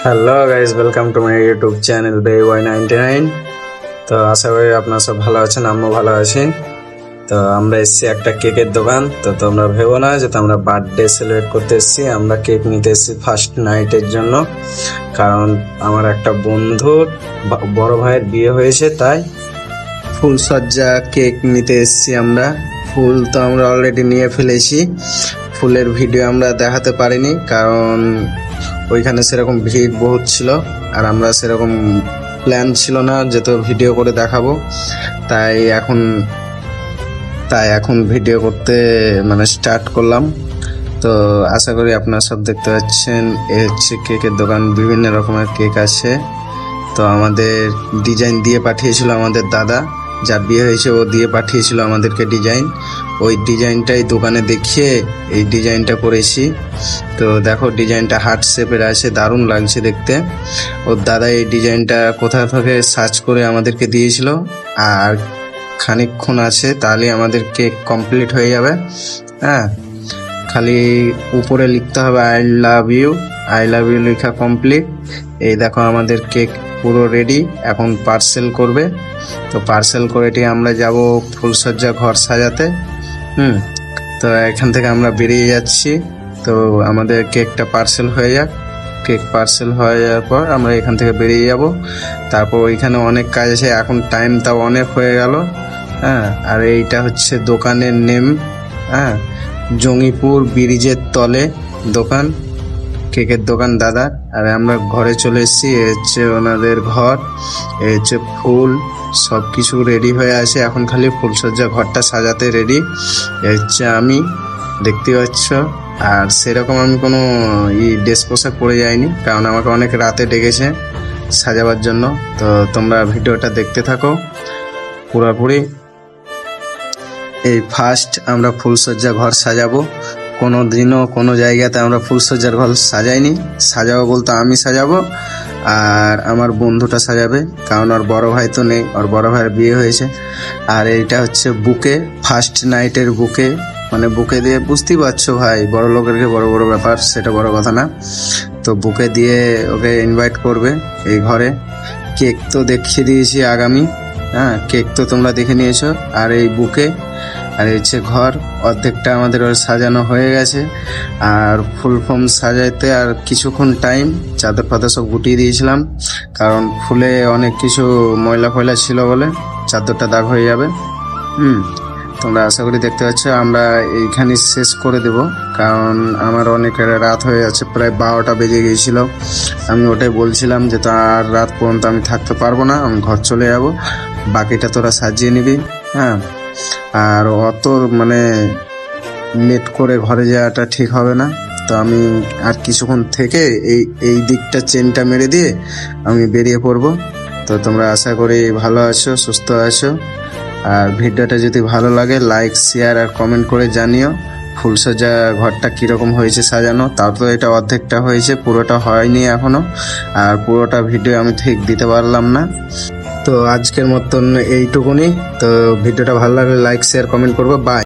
Hello guys, welcome to my YouTube channel BayBoy99। তো আশা করি আপনারা সব ভালো আছেন, আমিও ভালো আছি। তো আমরা এসেছি একটা কেকের দোকান। তো তোমরা ভেবো না যে আমরা বার্থডে সেলিব্রেট করতে এসেছি, আমরা কেক নিতে এসেছি ফার্স্ট নাইটের জন্য। কারণ আমার একটা বন্ধুর বড় ভাইয়ের বিয়ে হয়েছে, তাই ফুলসজ্জা কেক নিতে এসেছি আমরা। ফুল তো আমরা অলরেডি নিয়ে ফেলেছি, ফুলের ভিডিও আমরা দেখাতে পারিনি কারণ ওইখানে সেরকম ভিড় বহুত ছিল, আর আমরা সেরকম প্ল্যান ছিল না যে তো ভিডিও করে দেখাবো। তাই এখন ভিডিও করতে স্টার্ট করলাম। তো আশা করি আপনারা সব দেখতে পাচ্ছেন, এ হচ্ছে কেকের দোকান, বিভিন্ন রকমের কেক আছে। তো আমাদের ডিজাইন দিয়ে পাঠিয়েছিল আমাদের দাদা, যার বিয়ে হয়েছে ও দিয়ে পাঠিয়েছিল আমাদেরকে ডিজাইন। ওই ডিজাইনটাই দোকানে দেখিয়ে এই ডিজাইনটা করেছি। তো দেখো ডিজাইনটা হার্ট শেপের আছে, দারুণ লাগছে দেখতে। ওর দাদা এই ডিজাইনটা কোথা থেকে সার্চ করে আমাদেরকে দিয়েছিল, আর খানিকক্ষণ আছে তাহলে আমাদের কেক কমপ্লিট হয়ে যাবে। হ্যাঁ, খালি উপরে লিখতে হবে I love you, I love you লেখা কমপ্লিট। এই দেখো আমাদের কেক পুরো রেডি, এখন পার্সেল করবে। তো পার্সেল করে আমরা যাব ফুলসজ্জা ঘর সাজাতে। তো এখান থেকে আমরা বেরিয়ে যাচ্ছি। তো আমাদের কেকটা পার্সেল হয়ে যাক, কেক পার্সেল হয়ে যাওয়ার পর আমরা এখান থেকে বেরিয়ে যাব। তারপর ওইখানে অনেক কাজ আছে, এখন টাইমটাও অনেক হয়ে গেল। হ্যাঁ, আর এইটা হচ্ছে দোকানের নেম। হ্যাঁ, জঙ্গিপুর ব্রিজের তলে দোকান, কেকের দোকান দাদা। আর আমরা ঘরে চলে এসেছি, এ হচ্ছে ওনাদের ঘর, এ হচ্ছে ফুল, সব কিছু রেডি হয়ে আছে, এখন খালি ফুলসজ্জা ঘরটা সাজাতে রেডি। এ হচ্ছে আমি, দেখতে পাচ্ছ। আর সেরকম আমি কোনো ড্রেস পোশাক পরে যাইনি, কারণ আমাকে অনেক রাতে ডেকেছে সাজাবার জন্য। তো তোমরা ভিডিওটা দেখতে থাকো পুরোপুরি। এই ফার্স্ট আমরা ফুলসজ্জা ঘর সাজাবো, কোনো দিনও কোনো জায়গাতে আমরা ফুলসজ্জার ঘর সাজাইনি। সাজাবো বলতে আমি সাজাবো আর আমার বন্ধুটা সাজাবে, কারণ ওর বড় ভাই তো নেই, ওর বড় ভাইয়ের বিয়ে হয়েছে। আর এইটা হচ্ছে বুকে, ফার্স্ট নাইটের বুকে, বুকে দিয়ে বুঝতেই পারছো ভাই, বড় লোকেরকে বড় বড় ব্যাপার, সেটা বড় কথা না। তো বুকে দিয়ে ওকে ইনভাইট করবে এই ঘরে। কেক তো দেখিয়ে দিয়েছি আগামী, হ্যাঁ কেক তো তোমরা দেখে নিয়েছো। আর এই বুকে, আর এই হচ্ছে ঘর, অর্ধেকটা আমাদের সাজানো হয়ে গেছে। আর ফুল ফর্ম সাজাইতে আর কিছুক্ষণ টাইম, চাদর ফাদর সব গুটিয়ে দিয়েছিলাম, কারণ ফুলে অনেক কিছু ময়লা ফয়লা ছিল বলে চাদরটা দাগ হয়ে যাবে। তোমরা আশা করি দেখতে পাচ্ছ। আমরা এইখানে শেষ করে দেব, কারণ আমার অনেক রাত হয়ে যাচ্ছে, প্রায় 12টা বেজে গিয়েছিল। আমি ওটাই বলছিলাম যে তার রাত পর্যন্ত আমি থাকতে পারবো না, আমি ঘর চলে যাব, বাকিটা তোরা সাজিয়ে নিবি। হ্যাঁ, আর অত লেট করে ঘরে যাওয়াটা ঠিক হবে না। তো আমি আর কিছুক্ষণ থেকে এই দিকটা চেনটা মেরে দিয়ে আমি বেরিয়ে পড়বো। তো তোমরা আশা করি ভালো আছো, সুস্থ আছো। আর ভিডিওটা যদি ভালো লাগে লাইক শেয়ার আর কমেন্ট করে জানিও ফুলসজ্জা ঘরটা কীরকম হয়েছে সাজানো। তাও তো এটা অর্ধেকটা হয়েছে, পুরোটা হয়নি এখনো, আর পুরোটা ভিডিও আমি ঠিক দিতে পারলাম না। তো আজকের মতন এইটুকুনি। তো ভিডিওটা ভালো লাগলে লাইক শেয়ার কমেন্ট করবো। বাই।